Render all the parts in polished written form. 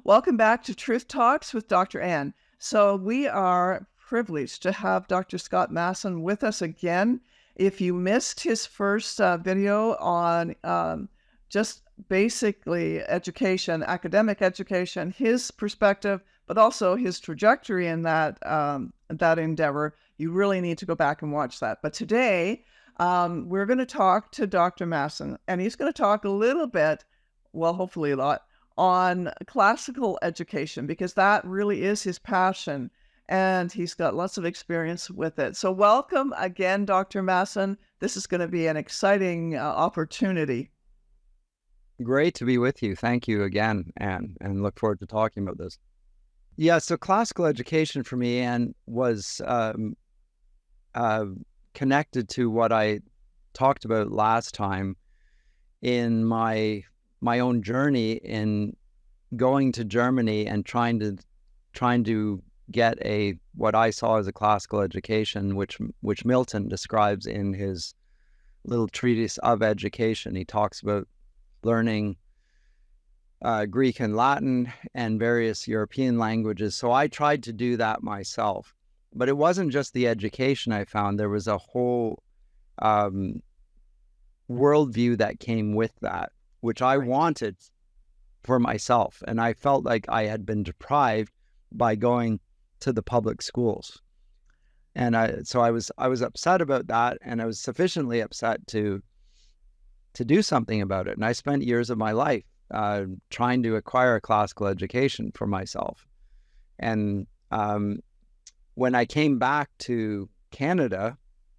Welcome back to Truth Talks with Dr. Ann. So we are privileged to have Dr. Scott Masson with us again. If you missed his first video on just basically education, academic education, his perspective, but also his trajectory in that endeavor, you really need to go back and watch that. But today, we're going to talk to Dr. Masson, and he's going to talk a little bit, well, hopefully a lot, on classical education, because that really is his passion, and he's got lots of experience with it. So welcome again, Dr. Masson. This is going to be an exciting opportunity. Great to be with you. Thank you again, Anne, and look forward to talking about this. Yeah, so classical education for me, Anne, was connected to what I talked about last time in my own journey in going to Germany and trying to get what I saw as a classical education, which Milton describes in his little treatise of education. He talks about learning Greek and Latin and various European languages. So I tried to do that myself. But it wasn't just the education I found. There was a whole worldview that came with that, which I wanted for myself. And I felt like I had been deprived by going to the public schools. And so I was upset about that, and I was sufficiently upset to do something about it. And I spent years of my life trying to acquire a classical education for myself. And when I came back to Canada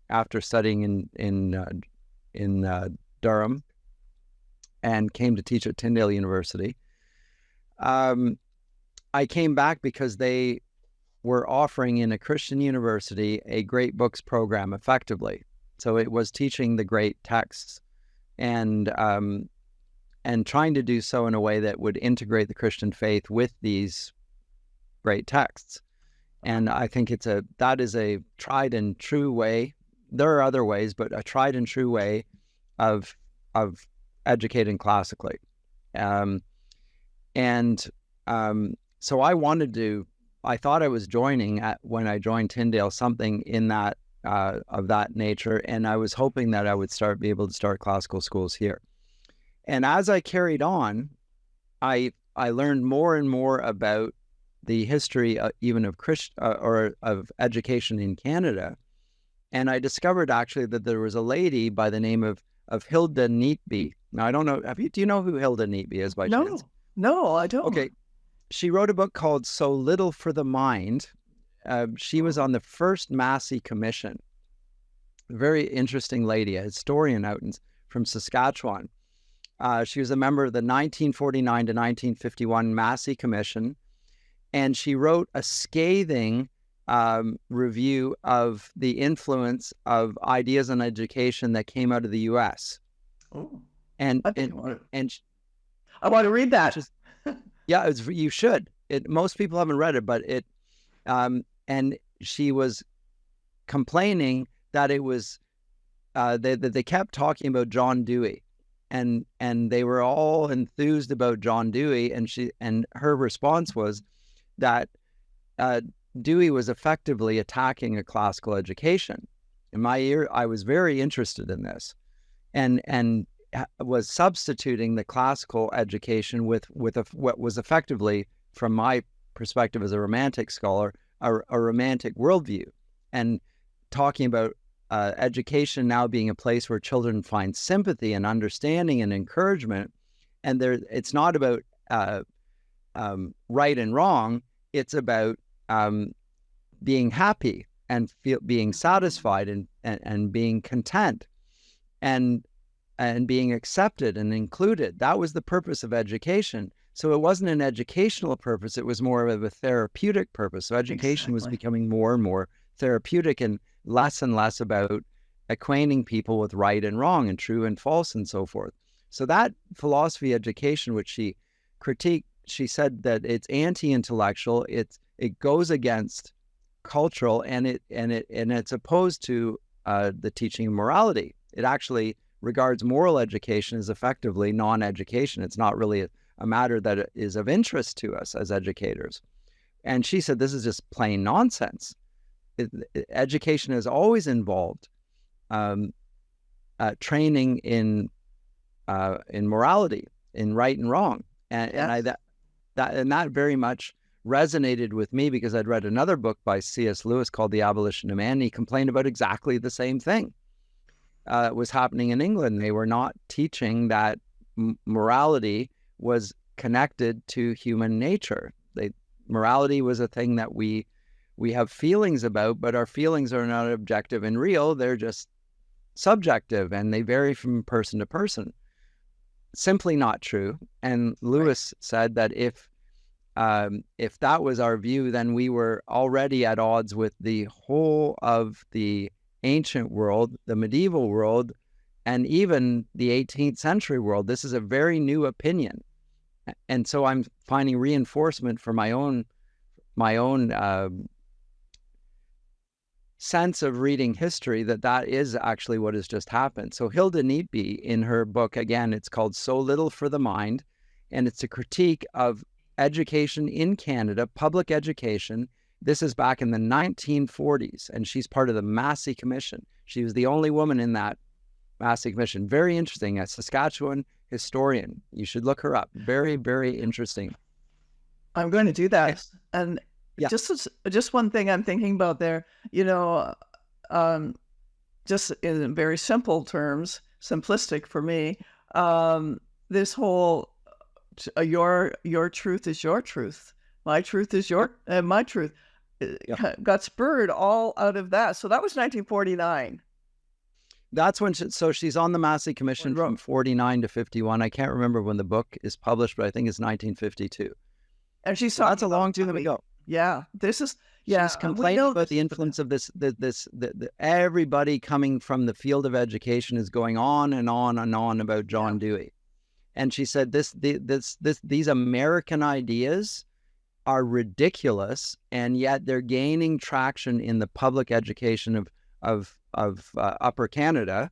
after studying in Durham and came to teach at Tyndale University, I came back because they were offering in a Christian university a great books program effectively. So it was teaching the great texts and trying to do so in a way that would integrate the Christian faith with these great texts. And I think that is a tried and true way. There are other ways, but a tried and true way of educating classically. So I thought I was joining when I joined Tyndale something in that of that nature, and I was hoping that I would be able to start classical schools here. And as I carried on, I learned more and more about the history even of of education in Canada, and I discovered actually that there was a lady by the name of Hilda Neatby. Now I don't know. Do you know who Hilda Neatby is by chance? No, I don't. Okay, she wrote a book called "So Little for the Mind." She was on the first Massey Commission. A very interesting lady, a historian from Saskatchewan. She was a member of the 1949 to 1951 Massey Commission, and she wrote a scathing review of the influence of ideas on education that came out of the U.S. Oh, I want to read that. Yeah, you should. Most people haven't read it, but and she was complaining that it was that they kept talking about John Dewey, and they were all enthused about John Dewey, and her response was that Dewey was effectively attacking a classical education. In my ear, I was very interested in this, and was substituting the classical education with what was effectively, from my perspective as a Romantic scholar, a Romantic worldview, and talking about education now being a place where children find sympathy and understanding and encouragement. And it's not about right and wrong. It's about being happy and being satisfied and being content and being accepted and included. That was the purpose of education. So it wasn't an educational purpose. It was more of a therapeutic purpose. So education was becoming more and more therapeutic and less about acquainting people with right and wrong and true and false and so forth. So that philosophy education, which she critiqued, she said that it's anti-intellectual. It goes against cultural, and it's opposed to the teaching of morality. It actually regards moral education as effectively non-education. It's not really a matter that is of interest to us as educators. And she said, this is just plain nonsense. Education has always involved training in morality, in right and wrong, and that very much resonated with me, because I'd read another book by C.S. Lewis called The Abolition of Man. And he complained about exactly the same thing. Was happening in England. They were not teaching that morality was connected to human nature. Morality was a thing that we have feelings about, but our feelings are not objective and real. They're just subjective, and they vary from person to person. Simply not true. And Lewis said that if that was our view, then we were already at odds with the whole of the ancient world, the medieval world, and even the 18th century world. This is a very new opinion. And so I'm finding reinforcement for my own sense of reading history that is actually what has just happened. So Hilda Neatby, in her book, again, it's called So Little for the Mind, and it's a critique of education in Canada, public education. This is back in the 1940s, and she's part of the Massey Commission. She was the only woman in that Massey Commission. Very interesting, a Saskatchewan historian. You should look her up. Very, very interesting. I'm going to do that. And just one thing I'm thinking about there, just in very simple terms, simplistic for me, this whole your truth is your truth, my truth is my truth, got spurred all out of that. So that was 1949. That's when so she's on the Massey Commission from 49 to 51. I can't remember when the book is published, but I think it's 1952. And she's talking that's a long time ago. Yeah, she's complaining about the influence of this. Everybody coming from the field of education is going on and on and on about John Dewey, and she said these American ideas are ridiculous, and yet they're gaining traction in the public education of Upper Canada,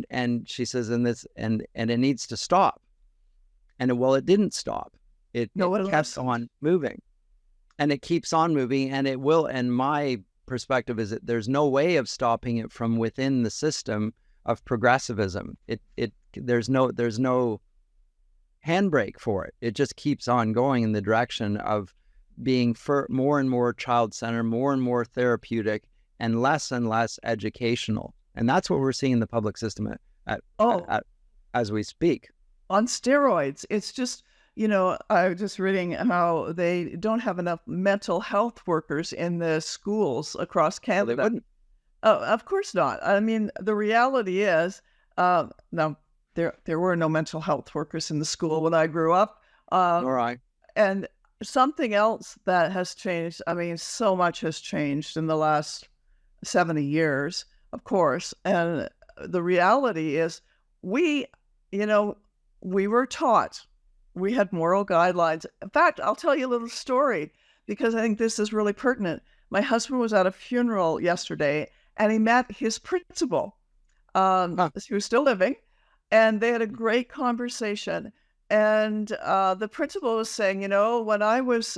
and she says, and it needs to stop. And it didn't stop. It kept on moving, and it keeps on moving, and it will. And my perspective is that there's no way of stopping it from within the system of progressivism. There's no handbrake for it. It just keeps on going in the direction of being more and more child-centered, more and more therapeutic, and less educational. And that's what we're seeing in the public system as we speak. On steroids. It's just, I was just reading how they don't have enough mental health workers in the schools across Canada. Well, they wouldn't. Oh, of course not. I mean, the reality is, now, there were no mental health workers in the school when I grew up. All right. And something else that has changed, I mean, so much has changed in the last 70 years, of course. And the reality is we were taught, we had moral guidelines. In fact, I'll tell you a little story because I think this is really pertinent. My husband was at a funeral yesterday and he met his principal. He was still living, and they had a great conversation. And the principal was saying, when I was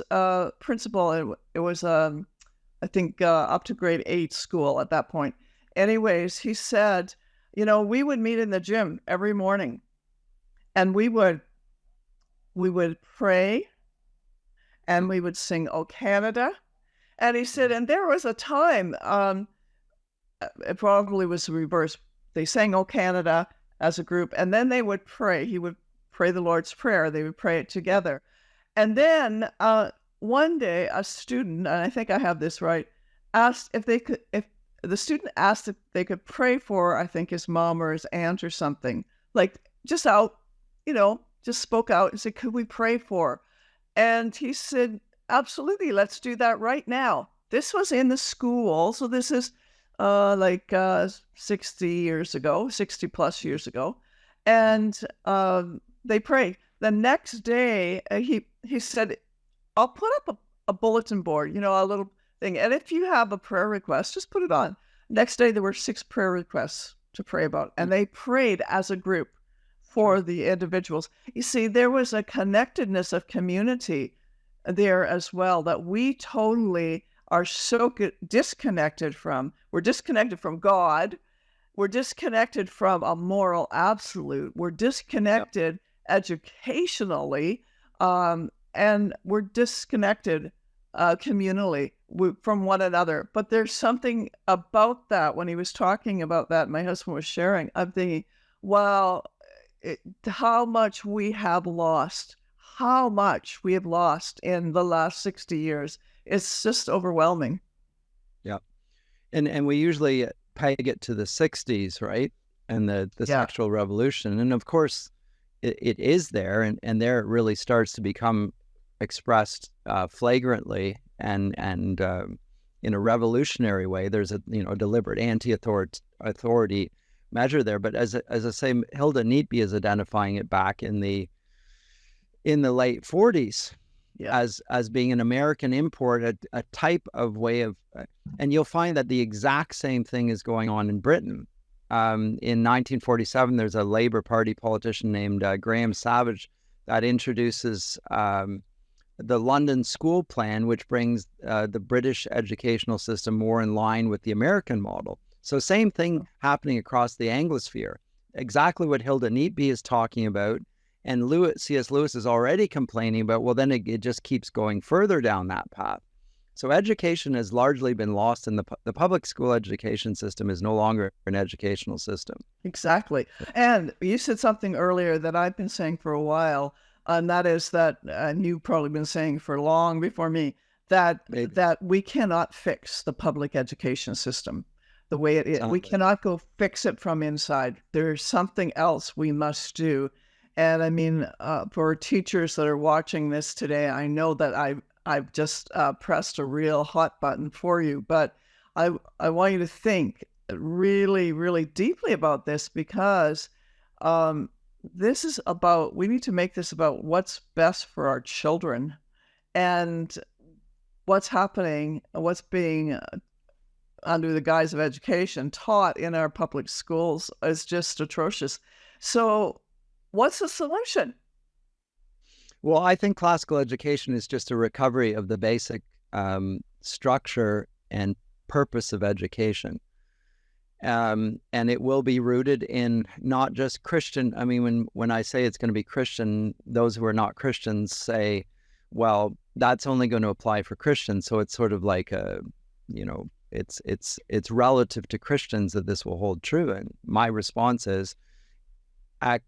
principal, it was I think up to grade 8 school at that point. Anyways, he said, we would meet in the gym every morning, and we would pray, and we would sing "O Canada." And he said, and there was a time, it probably was the reverse. They sang "O Canada" as a group, and then they would pray. He would pray the Lord's Prayer. They would pray it together. And then one day, a student, and I think I have this right, asked if the student asked if they could pray for, I think, his mom or his aunt or something, like just spoke out and said, could we pray for? And he said, absolutely, let's do that right now. This was in the school. So this is 60 plus years ago. And they prayed. The next day, he said, I'll put up a bulletin board, a little thing. And if you have a prayer request, just put it on. Next day, there were 6 prayer requests to pray about. And they prayed as a group for the individuals. You see, there was a connectedness of community there as well that we totally are so disconnected from. We're disconnected from God. We're disconnected from a moral absolute. We're disconnected educationally, and we're disconnected communally from one another. But there's something about that when he was talking about that, my husband was sharing, I'm thinking, wow, how much we have lost, how much we have lost in the last 60 years. It's just overwhelming. Yeah. And we usually peg it to the 60s, right? And the sexual revolution. And of course, it is there. And there it really starts to become expressed flagrantly and in a revolutionary way. There's a deliberate anti-authority measure there. But as I say, Hilda Neatby is identifying it back in the late 40s. Yeah. As being an American import, a type of way of, and you'll find that the exact same thing is going on in Britain. In 1947, there's a Labour Party politician named Graham Savage that introduces the London School Plan, which brings the British educational system more in line with the American model. So same thing happening across the Anglosphere. Exactly what Hilda Neatby is talking about. And C.S. Lewis is already complaining about, well, then it just keeps going further down that path. So education has largely been lost, and the public school education system is no longer an educational system. Exactly. And you said something earlier that I've been saying for a while, and that is that, and you've probably been saying for long before me, that we cannot fix the public education system the way it is. Exactly. We cannot go fix it from inside. There's something else we must do. And I mean, for teachers that are watching this today, I know that I've just pressed a real hot button for you, but I want you to think really, really deeply about this, because this is about, we need to make this about what's best for our children, and what's happening, what's being under the guise of education taught in our public schools is just atrocious. So what's the solution? Well, I think classical education is just a recovery of the basic structure and purpose of education. And it will be rooted in not just Christian. I mean, when I say it's going to be Christian, those who are not Christians say, well, that's only going to apply for Christians. So it's sort of like it's relative to Christians that this will hold true. And my response is, a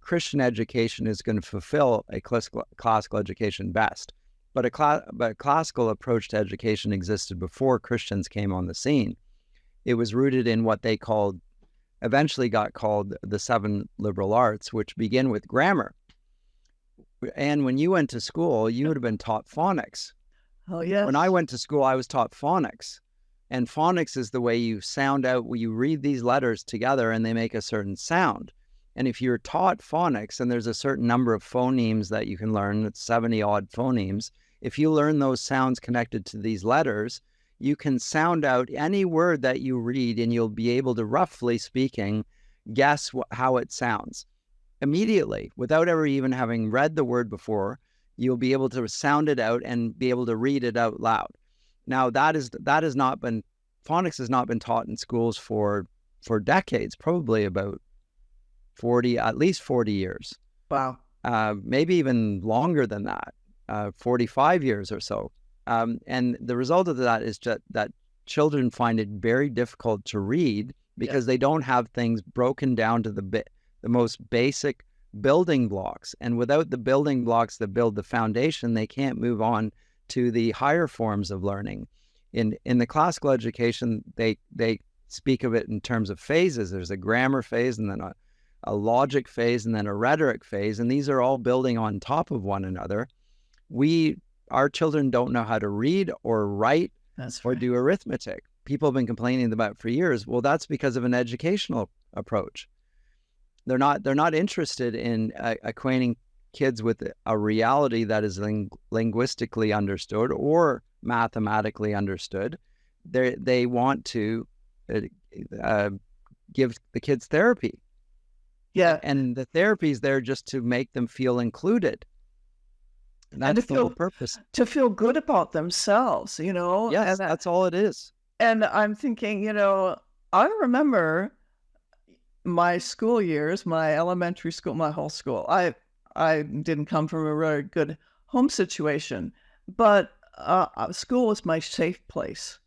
Christian education is going to fulfill a classical education best. But a classical approach to education existed before Christians came on the scene. It was rooted in what they eventually got called the 7 liberal arts, which begin with grammar. And when you went to school, you would have been taught phonics. Oh, yes. When I went to school, I was taught phonics. And phonics is the way you sound out, where you read these letters together and they make a certain sound. And if you're taught phonics, and there's a certain number of phonemes that you can learn, it's 70-odd phonemes, if you learn those sounds connected to these letters, you can sound out any word that you read, and you'll be able to, roughly speaking, guess how it sounds. Immediately, without ever even having read the word before, you'll be able to sound it out and be able to read it out loud. Now, phonics has not been taught in schools for decades, probably about at least 40 years. Wow. Maybe even longer than that, 45 years or so. And the result of that is just that children find it very difficult to read, because they don't have things broken down to the most basic building blocks. And without the building blocks that build the foundation, they can't move on to the higher forms of learning. In the classical education, they speak of it in terms of phases. There's a grammar phase, and then a logic phase, and then a rhetoric phase, and these are all building on top of one another. Our children don't know how to read or write or do arithmetic. People have been complaining about for years. Well, that's because of an educational approach. They're not interested in acquainting kids with a reality that is linguistically understood or mathematically understood. They want to give the kids therapy. Yeah. And the therapy is there just to make them feel included. And And to that's the whole feel purpose. good about themselves, Yes, that's all it is. and I'm thinking, I remember my school years, my elementary school, my whole school. I didn't come from a very good home situation, but school was my safe place.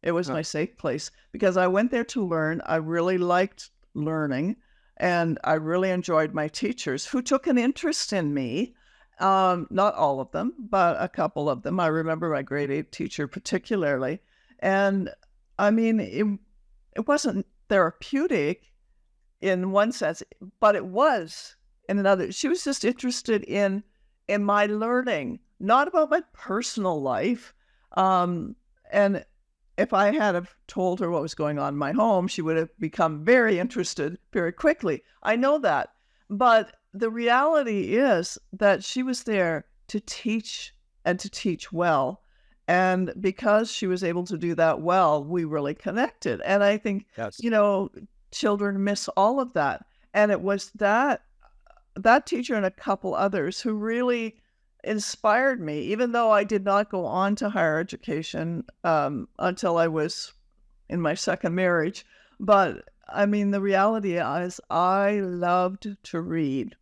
It was Huh. my safe place because I went there to learn. I really liked learning, and I really enjoyed my teachers who took an interest in me. Not all of them, but a couple of them. I remember my grade 8 teacher particularly. And I mean, it wasn't therapeutic in one sense, but it was in another. She was just interested in my learning, not about my personal life. And if I had have told her what was going on in my home, she would have become very interested very quickly. I know that. But the reality is that she was there to teach and to teach well. And because she was able to do that well, we really connected. And I think, Yes. children miss all of that. And it was that teacher and a couple others who really inspired me, even though I did not go on to higher education until I was in my second marriage. But I mean, the reality is I loved to read.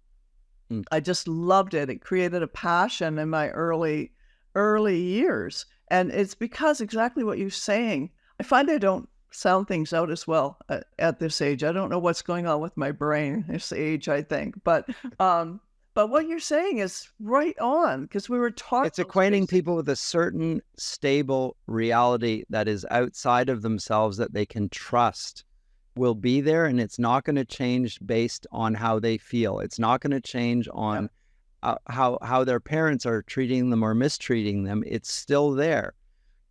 Mm. I just loved it. It created a passion in my early years. And it's because exactly what you're saying. I find I don't sound things out as well at this age. I don't know what's going on with my brain this age, I think. But what you're saying is right on because we were taught It's acquainting people with a certain stable reality that is outside of themselves that they can trust will be there, and it's not going to change based on how they feel. It's not going to change on how their parents are treating them or mistreating them. It's still there,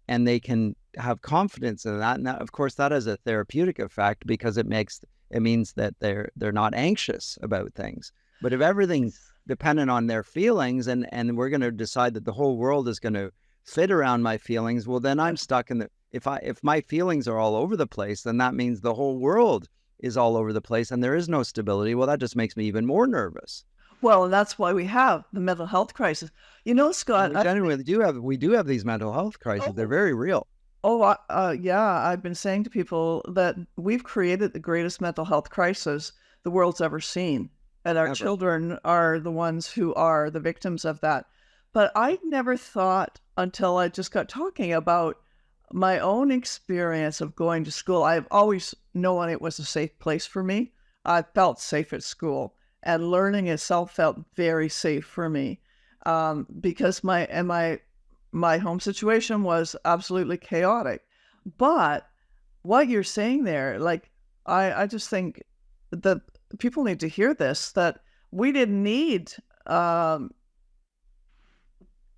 and they can have confidence in that. And that, of course, that has a therapeutic effect because it means that they're not anxious about things. But if everything's dependent on their feelings and we're going to decide that the whole world is going to fit around my feelings, well, then I'm stuck in if my feelings are all over the place, then that means the whole world is all over the place and there is no stability. Well, that just makes me even more nervous. Well, and that's why we have the mental health crisis. Scott, We genuinely do have these mental health crises. They're very real. yeah, I've been saying to people that we've created the greatest mental health crisis the world's ever seen. And our children are the ones who are the victims of that. But I never thought until I just got talking about my own experience of going to school. I've always known it was a safe place for me. I felt safe at school, and learning itself felt very safe for me because my home situation was absolutely chaotic. But what you're saying there, like, I just think that people need to hear this, that we didn't need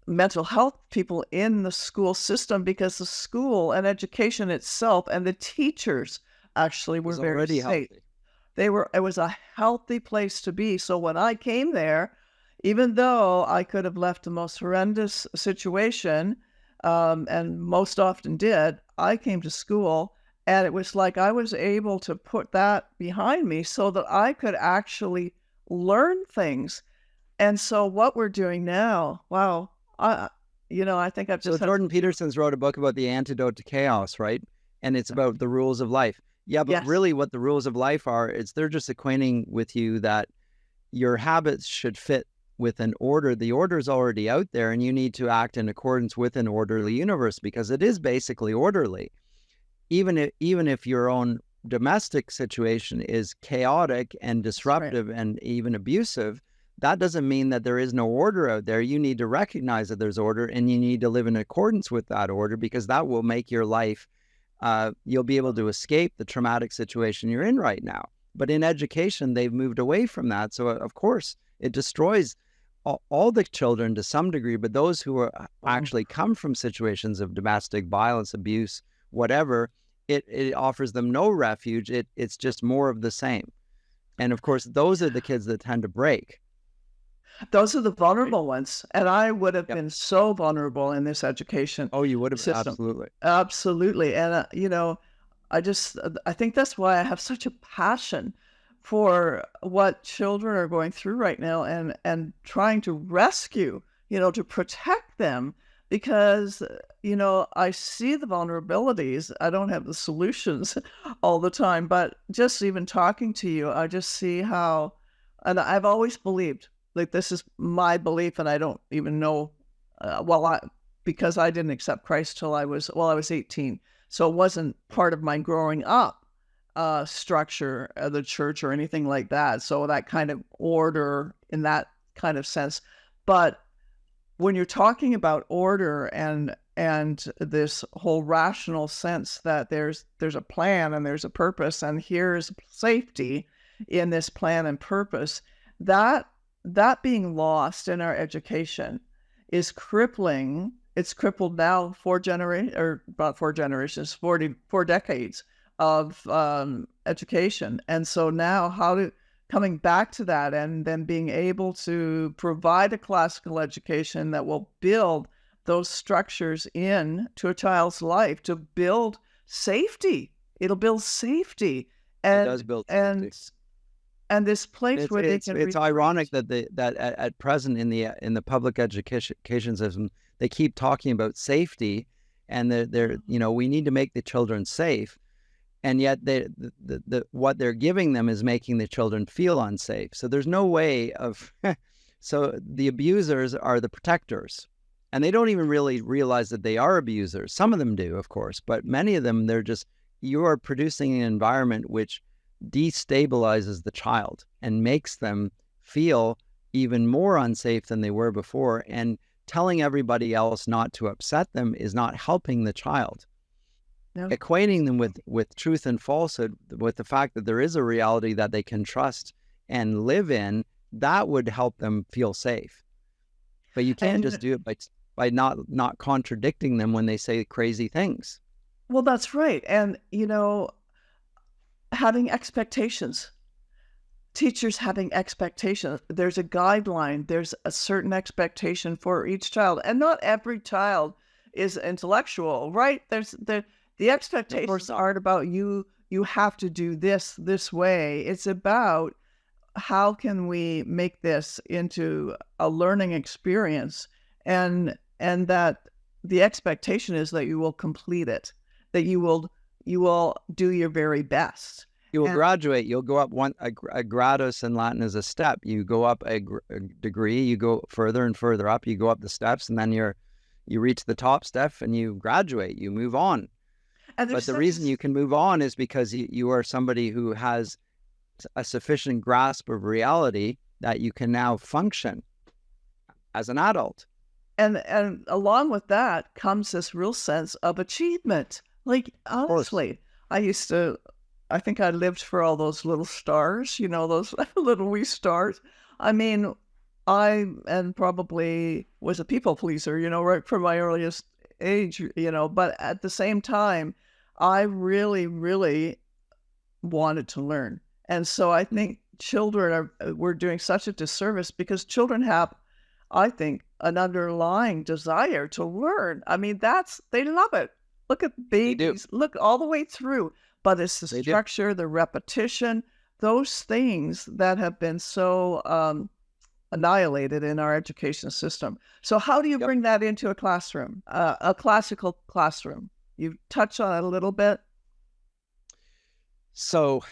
mental health people in the school system because the school and education itself and the teachers actually were very safe. Healthy. It was a healthy place to be. So when I came there, even though I could have left the most horrendous situation, and most often did, I came to school and it was like I was able to put that behind me so that I could actually learn things. And so what we're doing now, wow, I think I've just Jordan Peterson's wrote a book about the antidote to chaos, right? And it's about the rules of life. Yeah, but really what the rules of life are, they're just acquainting with you that your habits should fit with an order. The order is already out there and you need to act in accordance with an orderly universe because it is basically orderly. Even if your own domestic situation is chaotic and disruptive and even abusive, that doesn't mean that there is no order out there. You need to recognize that there's order and you need to live in accordance with that order because that will make your life, you'll be able to escape the traumatic situation you're in right now. But in education, they've moved away from that. So of course, it destroys all the children to some degree, but those who are actually come from situations of domestic violence, abuse, whatever, it offers them no refuge. It's just more of the same. And of course, those are the kids that tend to break. Those are the vulnerable ones. And I would have been so vulnerable in this education. Oh, you would have. System. Absolutely. Absolutely. And, I think that's why I have such a passion for what children are going through right now, and trying to rescue, to protect them, because I see the vulnerabilities. I don't have the solutions all the time, but just even talking to you, I just see how, and I've always believed, like, this is my belief, and I don't even know, because I didn't accept Christ till I was 18, so it wasn't part of my growing up structure of the church or anything like that. So that kind of order in that kind of sense. But when you're talking about order and this whole rational sense that there's a plan and there's a purpose, and here's safety in this plan and purpose, that being lost in our education is crippling. It's crippled now 4 generations, 4 decades of education. And so now coming back to that, and then being able to provide a classical education that will build those structures in to a child's life to build safety. It'll build safety. It does build safety. And this place where they can. It's ironic that at present in the public education system, they keep talking about safety, and they're we need to make the children safe. And yet what they're giving them is making the children feel unsafe. So there's no way of, so the abusers are the protectors, and they don't even really realize that they are abusers. Some of them do, of course, but many of them, you are producing an environment which destabilizes the child and makes them feel even more unsafe than they were before. And telling everybody else not to upset them is not helping the child. No. Equating them with truth and falsehood, with the fact that there is a reality that they can trust and live in, that would help them feel safe. But you can't just do it by not contradicting them when they say crazy things. Well, that's right. And, having expectations. Teachers having expectations. There's a guideline. There's a certain expectation for each child. And not every child is intellectual, right? The expectations aren't about you have to do this way. It's about how can we make this into a learning experience, and that the expectation is that you will complete it, that you will do your very best. You will graduate. You'll go up a gradus in Latin is a step. You go up a degree, you go further and further up, you go up the steps, and then you reach the top step and you graduate, you move on. But the reason you can move on is because you are somebody who has a sufficient grasp of reality that you can now function as an adult. And along with that comes this real sense of achievement. Like, honestly, I think I lived for all those little stars, those little wee stars. I mean, I probably was a people pleaser, right from my earliest age, but at the same time, I really, really wanted to learn. And so I think we're doing such a disservice, because children have, I think, an underlying desire to learn. I mean, they love it. Look at babies, look all the way through. But it's the structure, the repetition, those things that have been so annihilated in our education system. So how do you bring that into a classroom, a classical classroom? You touched on it a little bit. So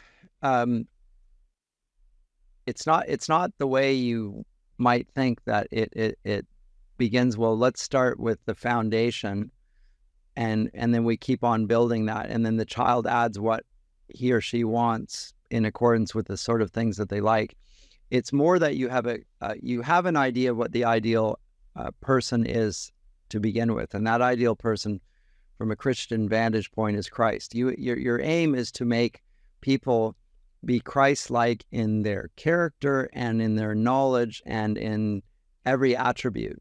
it's not the way you might think that it begins. Well, let's start with the foundation, and then we keep on building that, and then the child adds what he or she wants in accordance with the sort of things that they like. It's more that you have an idea of what the ideal person is to begin with, and that ideal person, from a Christian vantage point, is Christ. Your aim is to make people be Christ-like in their character and in their knowledge and in every attribute.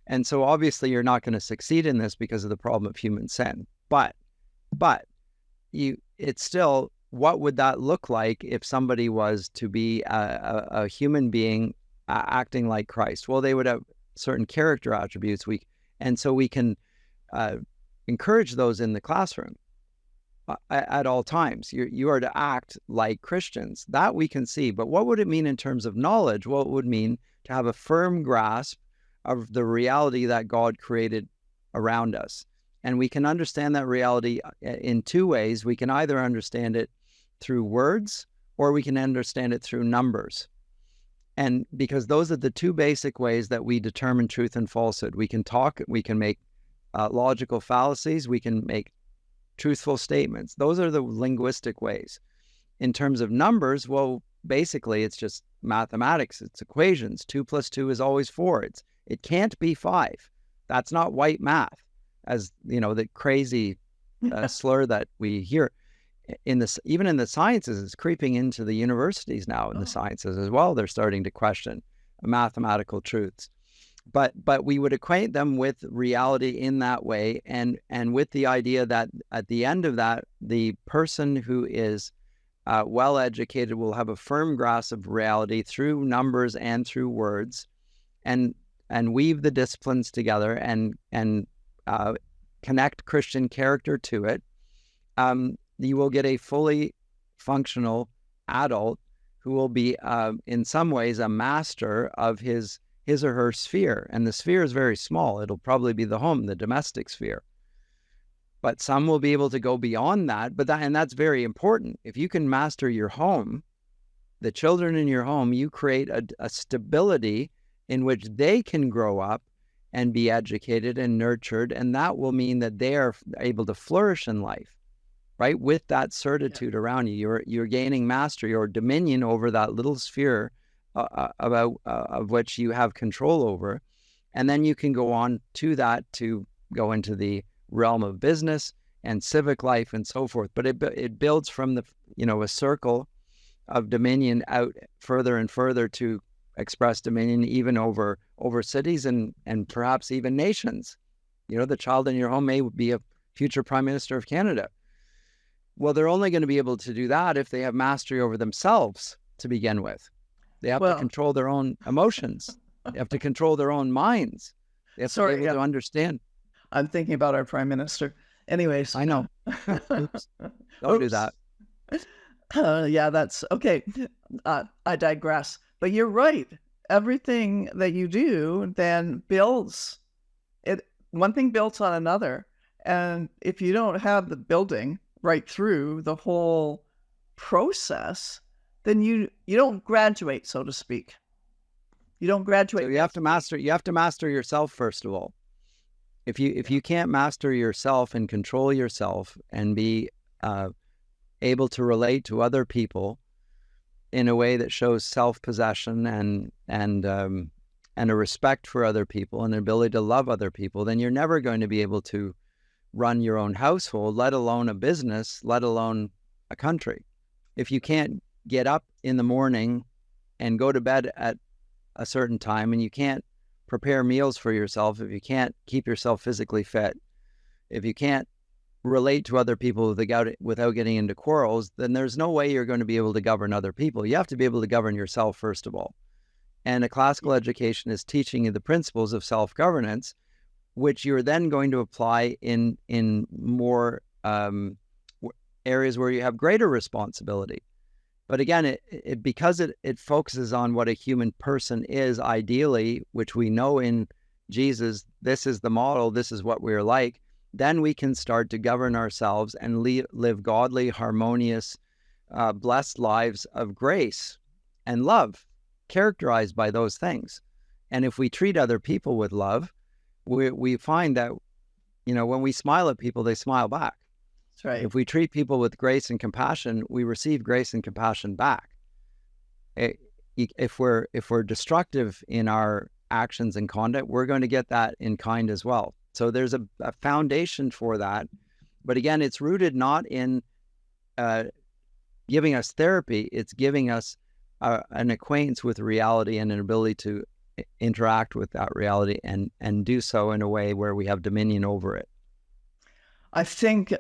And so obviously you're not going to succeed in this because of the problem of human sin. But it's still, what would that look like if somebody was to be a human being acting like Christ? Well, they would have certain character attributes. And so we can encourage those in the classroom. at all times. You are to act like Christians. That we can see. But what would it mean in terms of knowledge? Well, it would mean to have a firm grasp of the reality that God created around us. And we can understand that reality in two ways. We can either understand it through words, or we can understand it through numbers. And because those are the two basic ways that we determine truth and falsehood. We can talk, we can make logical fallacies, we can make truthful statements. Those are the linguistic ways. In terms of numbers, well, basically it's just mathematics. It's equations. 2 + 2 is always 4. It can't be 5. That's not white math, as the crazy slur that we hear. Even in the sciences, it's creeping into the universities now. In the sciences as well, they're starting to question mathematical truths. But we would acquaint them with reality in that way, and with the idea that at the end of that, the person who is well educated will have a firm grasp of reality through numbers and through words, and weave the disciplines together and connect Christian character to it. You will get a fully functional adult who will be, in some ways, a master of his or her sphere. And the sphere is very small. It'll probably be the home, the domestic sphere. But some will be able to go beyond that. And that's very important. If you can master your home, the children in your home, you create a stability in which they can grow up and be educated and nurtured. And that will mean that they are able to flourish in life. Right, with that certitude around you, you're gaining mastery or dominion over that little sphere of which you have control over, and then you can go on to that to go into the realm of business and civic life and so forth. But it builds from a circle of dominion out further and further to express dominion even over cities and perhaps even nations. The child in your home may be a future Prime Minister of Canada. Well, they're only going to be able to do that if they have mastery over themselves to begin with. They have to control their own emotions. They have to control their own minds. They have to be able to understand. I'm thinking about our Prime Minister. Anyways. I know. Oops. Don't do that. Yeah, that's okay. I digress. But you're right. Everything that you do then builds. One thing builds on another. And if you don't have the building right through the whole process, then you don't graduate, so to speak. You don't graduate. So you have to master yourself first of all. If you can't master yourself and control yourself and be able to relate to other people in a way that shows self-possession and a respect for other people and an ability to love other people, then you're never going to be able to run your own household, let alone a business, let alone a country. If you can't get up in the morning and go to bed at a certain time, and you can't prepare meals for yourself, if you can't keep yourself physically fit, if you can't relate to other people without getting into quarrels, then there's no way you're going to be able to govern other people. You have to be able to govern yourself first of all. And a classical education is teaching you the principles of self-governance, which you're then going to apply in more areas where you have greater responsibility. But again, because it focuses on what a human person is ideally, which we know in Jesus, this is the model, this is what we're like, then we can start to govern ourselves and live godly, harmonious, blessed lives of grace and love, characterized by those things. And if we treat other people with love, we find that, when we smile at people, they smile back. That's right. If we treat people with grace and compassion, we receive grace and compassion back. If we're destructive in our actions and conduct, we're going to get that in kind as well. So there's a foundation for that. But again, it's rooted not in giving us therapy, it's giving us an acquaintance with reality and an ability to interact with that reality and do so in a way where we have dominion over it. I think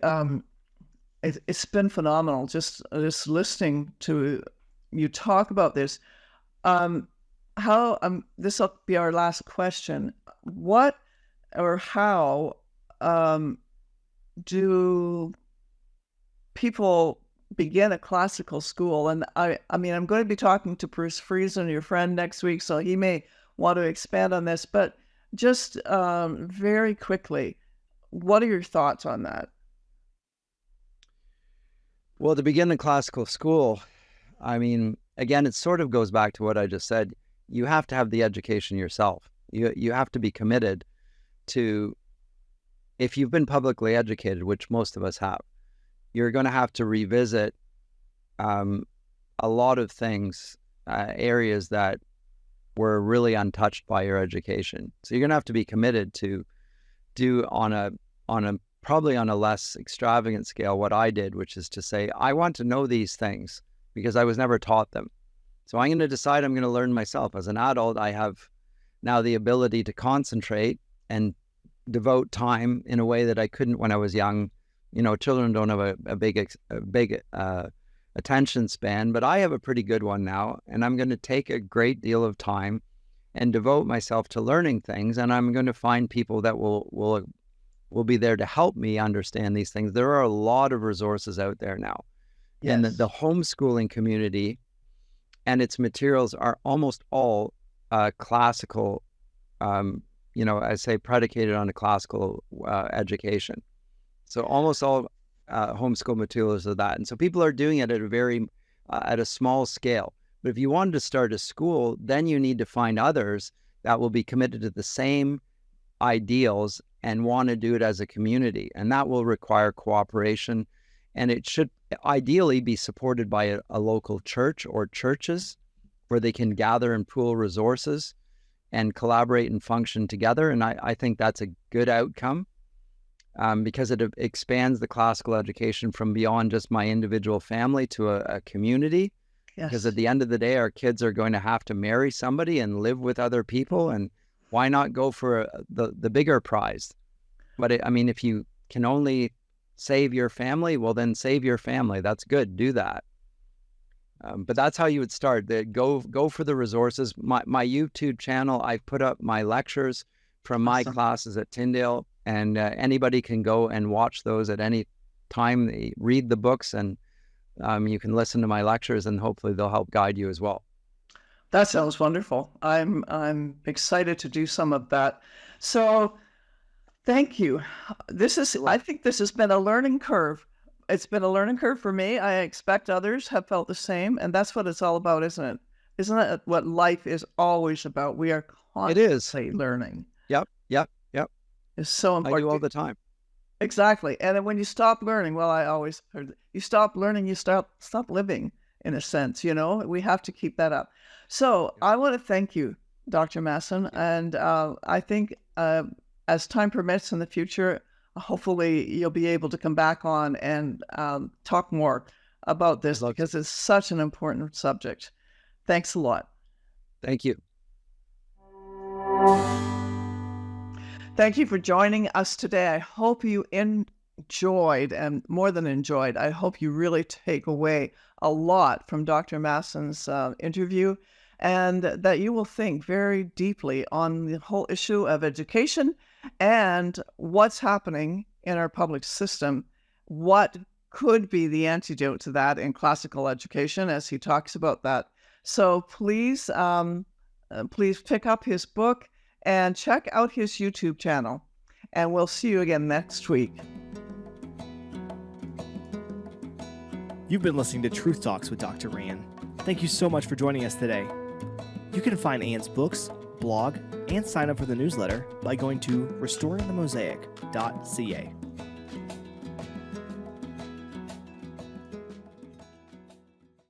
it's been phenomenal just listening to you talk about this. This will be our last question. What or how do people begin a classical school, and I mean, I'm going to be talking to Bruce Friesen, your friend, next week, so he may want to expand on this, but just very quickly, what are your thoughts on that? Well, to begin a classical school, I mean, again, it sort of goes back to what I just said. You have to have the education yourself. You have to be committed to, if you've been publicly educated, which most of us have, you're going to have to revisit a lot of things, areas that were really untouched by your education. So you're going to have to be committed to do on a probably on a less extravagant scale what I did, which is to say, I want to know these things because I was never taught them. So I'm going to decide I'm going to learn myself. As an adult, I have now the ability to concentrate and devote time in a way that I couldn't when I was young. You know, children don't have a big attention span, but I have a pretty good one now, and I'm going to take a great deal of time and devote myself to learning things, and I'm going to find people that will be there to help me understand these things. There are a lot of resources out there now. Yes. And the homeschooling community and its materials are almost all classical, you know, I say predicated on a classical education. So almost all homeschool materials are that. And so people are doing it at a very, at a small scale. But if you wanted to start a school, then you need to find others that will be committed to the same ideals and want to do it as a community. And that will require cooperation. And it should ideally be supported by a local church or churches where they can gather and pool resources and collaborate and function together. And I think that's a good outcome because it expands the classical education from beyond just my individual family to a community. Yes. Because at the end of the day, our kids are going to have to marry somebody and live with other people. And why not go for the bigger prize? But I mean, if you can only save your family, well, then save your family. That's good. Do that. But that's how you would start. Go for the resources. My YouTube channel, I've put up my lectures from my classes at Tyndale, and anybody can go and watch those at any time. They read the books, and you can listen to my lectures, and hopefully they'll help guide you as well. That sounds wonderful. I'm excited to do some of that. So thank you. I think this has been a learning curve. It's been a learning curve for me. I expect others have felt the same. And that's what it's all about, isn't it? Isn't that what life is always about? We are constantly learning. Yep. It's so important. I do all the time. Exactly. And then when you stop learning, well, I always heard, you stop learning, you stop living, in a sense, you know? We have to keep that up. So I want to thank you, Dr. Masson. And I think as time permits in the future, hopefully you'll be able to come back on and talk more about this because it's such an important subject. Thanks a lot. Thank you. Thank you for joining us today. I hope you enjoyed, and more than enjoyed, I hope you really take away a lot from Dr. Masson's interview, and that you will think very deeply on the whole issue of education and what's happening in our public system, what could be the antidote to that in classical education, as he talks about that. So please pick up his book and check out his YouTube channel. And we'll see you again next week. You've been listening to Truth Talks with Dr. Ann. Thank you so much for joining us today. You can find Ann's books, blog, and sign up for the newsletter by going to restoringthemosaic.ca.